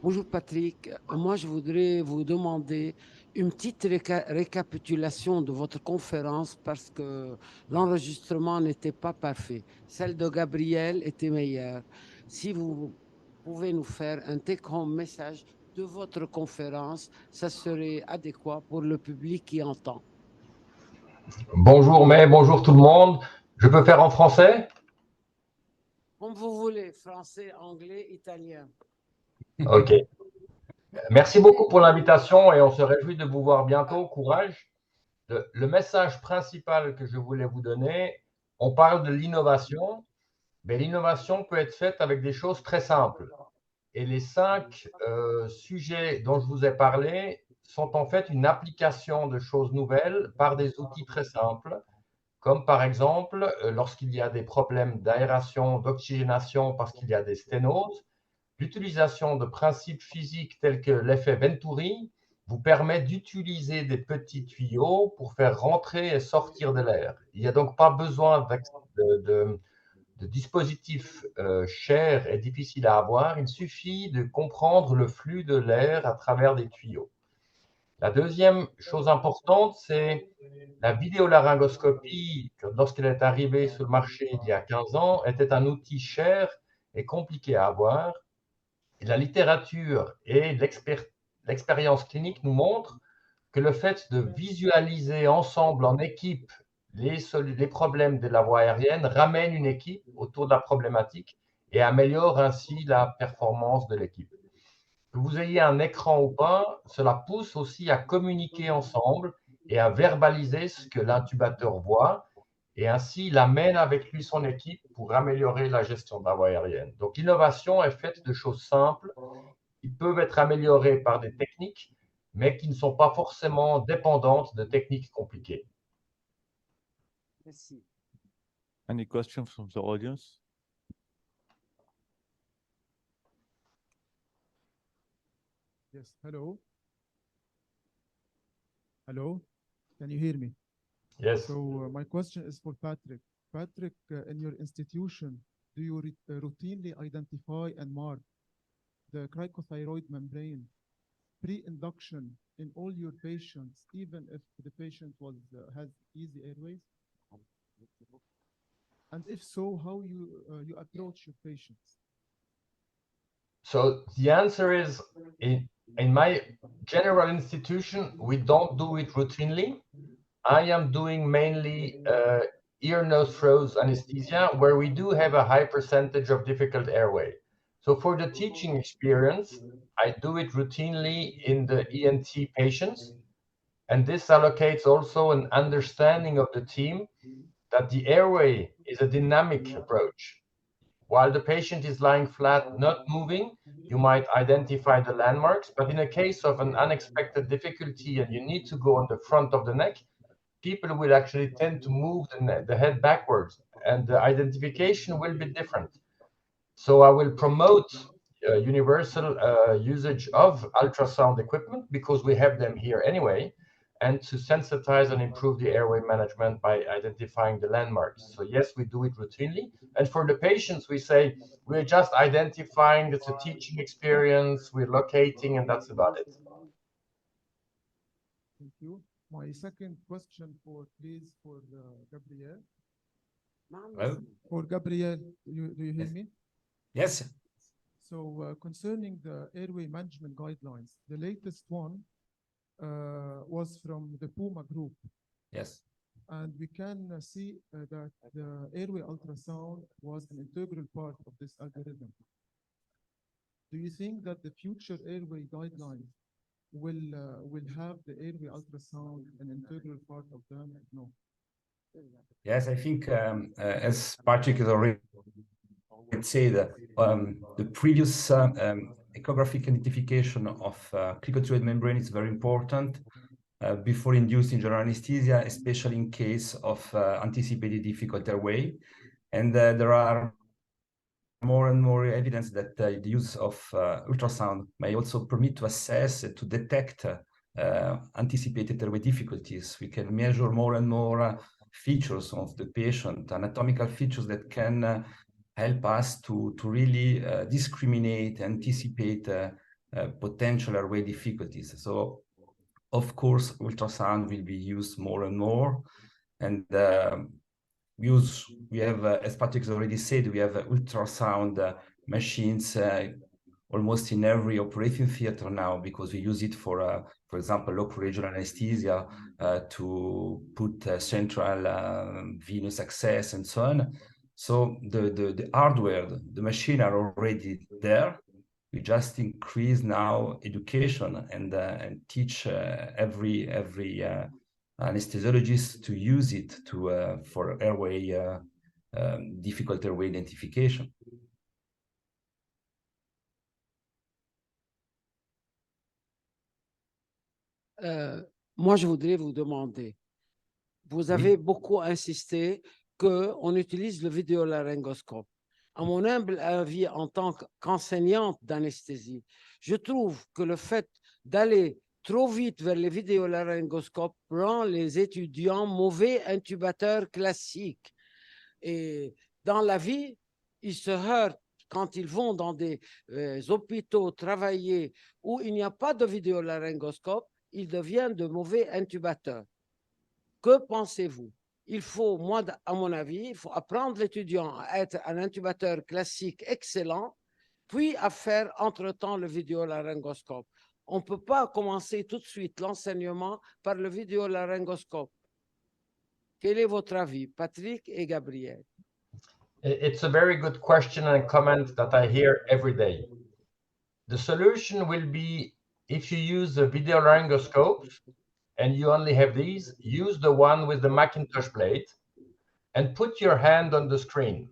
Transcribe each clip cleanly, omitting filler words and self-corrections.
Bonjour Patrick, moi je voudrais vous demander une petite récapitulation de votre conférence parce que l'enregistrement n'était pas parfait. Celle de Gabriel était meilleure. Si vous pouvez nous faire un take-home message de votre conférence, ça serait adéquat pour le public qui entend. Bonjour, mais bonjour tout le monde. Je peux faire en français? Comme vous voulez, français, anglais, italien. Ok. Merci beaucoup pour l'invitation et on se réjouit de vous voir bientôt. Courage. Le message principal que je voulais vous donner, on parle de l'innovation, mais l'innovation peut être faite avec des choses très simples. Et les 5 sujets dont je vous ai parlé sont en fait une application de choses nouvelles par des outils très simples, comme par exemple lorsqu'il y a des problèmes d'aération, d'oxygénation parce qu'il y a des sténoses. L'utilisation de principes physiques tels que l'effet Venturi vous permet d'utiliser des petits tuyaux pour faire rentrer et sortir de l'air. Il n'y a donc pas besoin de dispositifs chers et difficiles à avoir. Il suffit de comprendre le flux de l'air à travers des tuyaux. La deuxième chose importante, c'est la vidéolaryngoscopie, lorsqu'elle est arrivée sur le marché il y a 15 ans, était un outil cher et compliqué à avoir. Et la littérature et l'expérience clinique nous montrent que le fait de visualiser ensemble en équipe les problèmes de la voie aérienne ramène une équipe autour de la problématique et améliore ainsi la performance de l'équipe. Que vous ayez un écran ou pas, cela pousse aussi à communiquer ensemble et à verbaliser ce que l'intubateur voit, et ainsi il amène avec lui son équipe pour améliorer la gestion de la voie aérienne. Donc l'innovation est faite de choses simples qui peuvent être améliorées par des techniques, mais qui ne sont pas forcément dépendantes de techniques compliquées. Merci. Any questions from the audience? Yes, hello. Hello, can you hear me? Yes. So my question is for Patrick. Patrick, in your institution, do you routinely identify and mark the cricothyroid membrane pre-induction in all your patients, even if the patient has easy airways? And if so, how you approach your patients? So the answer is, in my general institution, we don't do it routinely. I am doing mainly ear, nose, throat anesthesia, where we do have a high percentage of difficult airway. So for the teaching experience, I do it routinely in the ENT patients. And this allocates also an understanding of the team that the airway is a dynamic approach. While the patient is lying flat, not moving, you might identify the landmarks, but in a case of an unexpected difficulty and you need to go on the front of the neck, people will actually tend to move the head backwards, and the identification will be different. So I will promote universal usage of ultrasound equipment because we have them here anyway, and to sensitize and improve the airway management by identifying the landmarks. So yes, we do it routinely. And for the patients, we say we're just identifying it's a teaching experience, we're locating, and that's about it. Thank you. My second question for Gabriel. Hello? For Gabriel, do you hear me? Yes. So concerning the airway management guidelines, the latest one was from the PUMA group. Yes. And we can see that the airway ultrasound was an integral part of this algorithm. Do you think that the future airway guidelines will have the airway ultrasound an integral part of them? No. Yes, I think as Patrick has already said, the previous echographic identification of cricothyroid membrane is very important before inducing general anesthesia, especially in case of anticipated difficult airway. And there are more and more evidence that the use of ultrasound may also permit to assess, to detect anticipated airway difficulties. We can measure more and more features of the patient, anatomical features that can help us to really discriminate, anticipate potential airway difficulties. So, of course, ultrasound will be used more and more. And we have, as Patrick has already said, we have ultrasound machines almost in every operating theater now, because we use it for example, local regional anesthesia to put central venous access and so on. So the hardware, the machine are already there. We just increase now education and teach every anesthesiologist to use it for airway difficult airway identification. Moi, je voudrais vous demander, vous avez beaucoup insisté qu'on utilise le vidéolaryngoscope. À mon humble avis, en tant qu'enseignante d'anesthésie, je trouve que le fait d'aller trop vite vers les vidéolaryngoscopes rend les étudiants mauvais intubateurs classiques. Et dans la vie, ils se heurtent quand ils vont dans des hôpitaux travailler où il n'y a pas de vidéolaryngoscope, ils deviennent de mauvais intubateurs. Que pensez-vous? Il faut, moi, à mon avis, il faut apprendre l'étudiant à être un intubateur classique excellent, puis à faire entre-temps le vidéolaryngoscope. On ne peut pas commencer tout de suite l'enseignement par le vidéolaryngoscope. Quel est votre avis, Patrick et Gabriel? It's a very good question and comment that I hear every day. The solution will be, if you use a video laryngoscope and you only have these, use the one with the Macintosh blade and put your hand on the screen.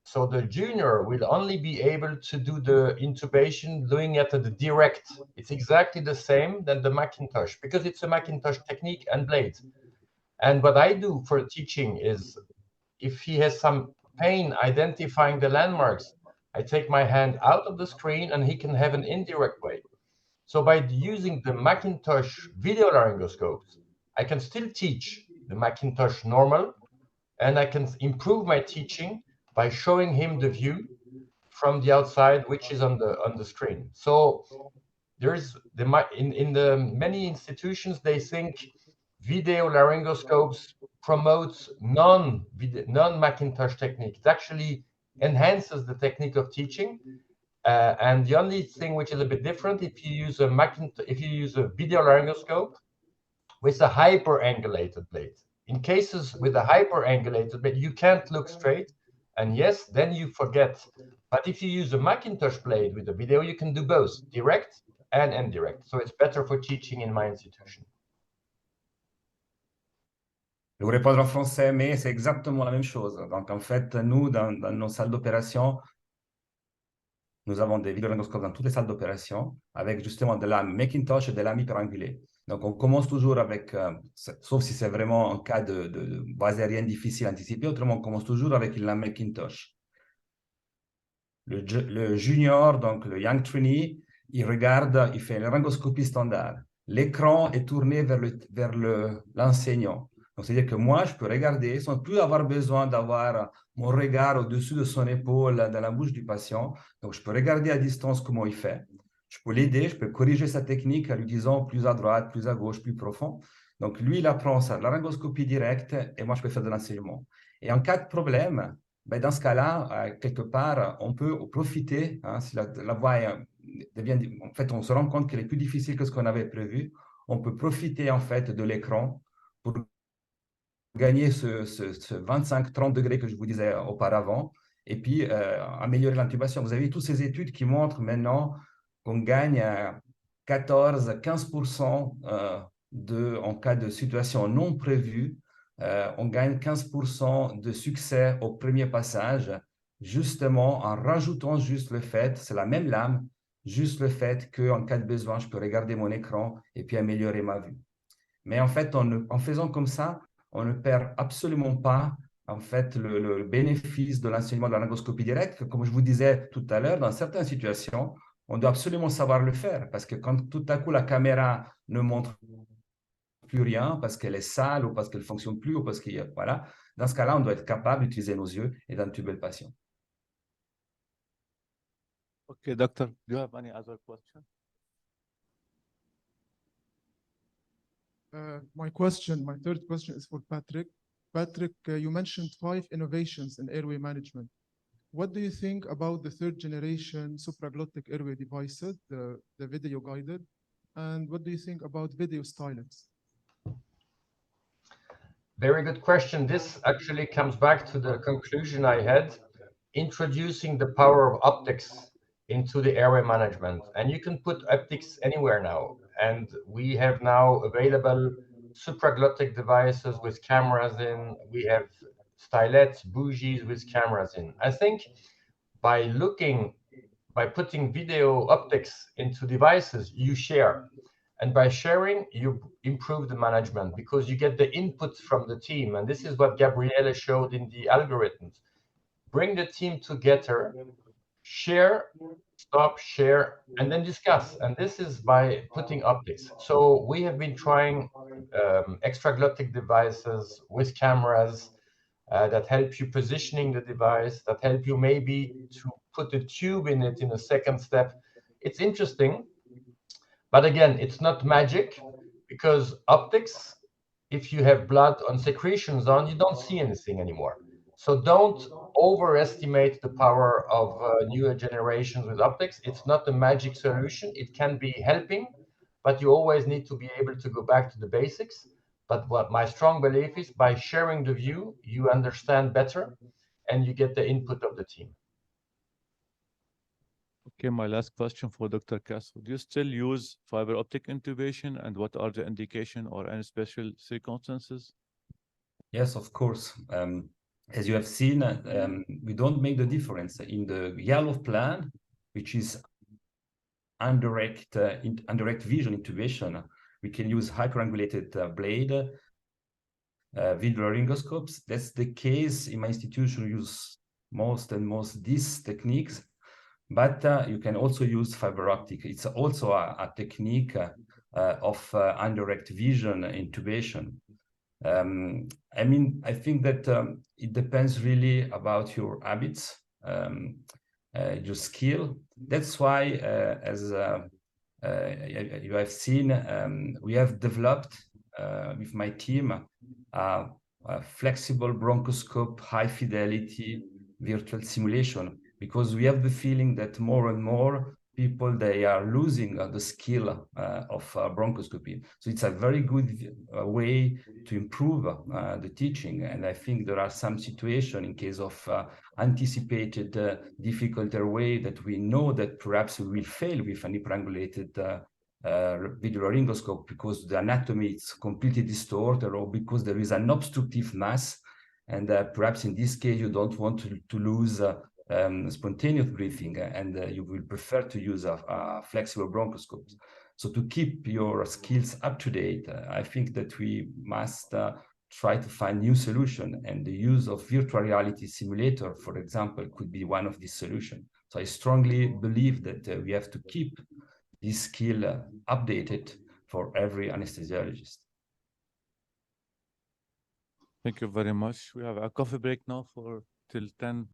So the junior will only be able to do the intubation doing it at the direct. It's exactly the same than the Macintosh because it's a Macintosh technique and blade. And what I do for teaching is, if he has some pain identifying the landmarks, I take my hand out of the screen and he can have an indirect way. So by using the Macintosh video laryngoscopes, I can still teach the Macintosh normal, and I can improve my teaching by showing him the view from the outside, which is on the screen. So there's in the many institutions, they think video laryngoscopes promotes non-Macintosh technique. It actually enhances the technique of teaching. And the only thing which is a bit different, if you use a video laryngoscope with a hyperangulated blade. In cases with a hyperangulated blade, you can't look straight, and yes, then you forget. But if you use a Macintosh blade with a video, you can do both, direct and indirect. So it's better for teaching in my institution. Je vous répondre en français, mais c'est exactement la même chose. Donc, en fait, nous, dans nos salles d'opération, nous avons des vidéolaryngoscopes dans toutes les salles d'opération avec justement de la Macintosh et de la hyperangulée. Donc, on commence toujours avec, sauf si c'est vraiment un cas de base aérienne difficile à anticiper, autrement, on commence toujours avec la Macintosh. Le junior, donc le young trainee, il regarde, il fait une laryngoscopie standard. L'écran est tourné vers l'enseignant. Donc, c'est-à-dire que moi, je peux regarder sans plus avoir besoin d'avoir mon regard au-dessus de son épaule dans la bouche du patient. Donc, je peux regarder à distance comment il fait. Je peux l'aider, je peux corriger sa technique en lui disant plus à droite, plus à gauche, plus profond. Donc, lui, il apprend sa laryngoscopie directe et moi, je peux faire de l'enseignement. Et en cas de problème, ben, dans ce cas-là, quelque part, on peut profiter, hein, si la voie devient, en fait, on se rend compte qu'elle est plus difficile que ce qu'on avait prévu, on peut profiter en fait de l'écran pour gagner ce 25-30 degrés que je vous disais auparavant, et puis améliorer l'intubation. Vous avez toutes ces études qui montrent maintenant qu'on gagne 14-15% en cas de situation non prévue. On gagne 15% de succès au premier passage, justement en rajoutant juste le fait, c'est la même lame, juste le fait qu'en cas de besoin, je peux regarder mon écran et puis améliorer ma vue. Mais en fait, en faisant comme ça, on ne perd absolument pas en fait le bénéfice de l'enseignement de la laryngoscopie directe. Comme je vous disais tout à l'heure, dans certaines situations, on doit absolument savoir le faire parce que quand tout à coup la caméra ne montre plus rien parce qu'elle est sale ou parce qu'elle ne fonctionne plus ou parce qu'il y a, voilà, dans ce cas-là, on doit être capable d'utiliser nos yeux et d'intuber le patient. Okay, doctor, do you have any other question? My third question is for Patrick. Patrick, you mentioned 5 innovations in airway management. What do you think about the third generation supraglottic airway devices, the video guided? And what do you think about video stylus? Very good question. This actually comes back to the conclusion I had, introducing the power of optics into the airway management. And you can put optics anywhere now. And we have now available supraglottic devices with cameras in. We have stylets, bougies with cameras in. I think by putting video optics into devices, you share. And by sharing, you improve the management because you get the input from the team. And this is what Gabriele showed in the algorithms. Bring the team together, share, stop, share, and then discuss. And this is by putting optics. So we have been trying extraglottic devices with cameras that help you positioning the device, that help you maybe to put a tube in it in a second step. It's interesting. But again, it's not magic because optics, if you have blood on secretions on, you don't see anything anymore. So don't overestimate the power of newer generations with optics. It's not a magic solution. It can be helping, but you always need to be able to go back to the basics. But what my strong belief is, by sharing the view, you understand better and you get the input of the team. Okay, my last question for Dr. Casso. Do you still use fiber optic intubation, and what are the indication or any special circumstances? Yes, of course. As you have seen, we don't make the difference in the yellow plan, which is indirect vision intubation. We can use hyperangulated blade, video laryngoscopes. That's the case in my institution. We use most these techniques, but you can also use fiber optic. It's also a technique of indirect vision intubation. I mean, I think that it depends really about your habits, your skill. That's why, as you have seen, we have developed with my team a flexible bronchoscope, high fidelity virtual simulation, because we have the feeling that more and more people, they are losing the skill of bronchoscopy. So it's a very good way to improve the teaching. And I think there are some situations in case of anticipated difficult airway that we know that perhaps we will fail with an hyperangulated video laryngoscope because the anatomy is completely distorted or because there is an obstructive mass. And perhaps in this case, you don't want to lose spontaneous breathing, and you will prefer to use a flexible bronchoscope. So to keep your skills up to date, I think that we must try to find new solution, and the use of virtual reality simulator, for example, could be one of these solutions. So I strongly believe that we have to keep this skill updated for every anesthesiologist. Thank you very much. We have a coffee break now for till 10.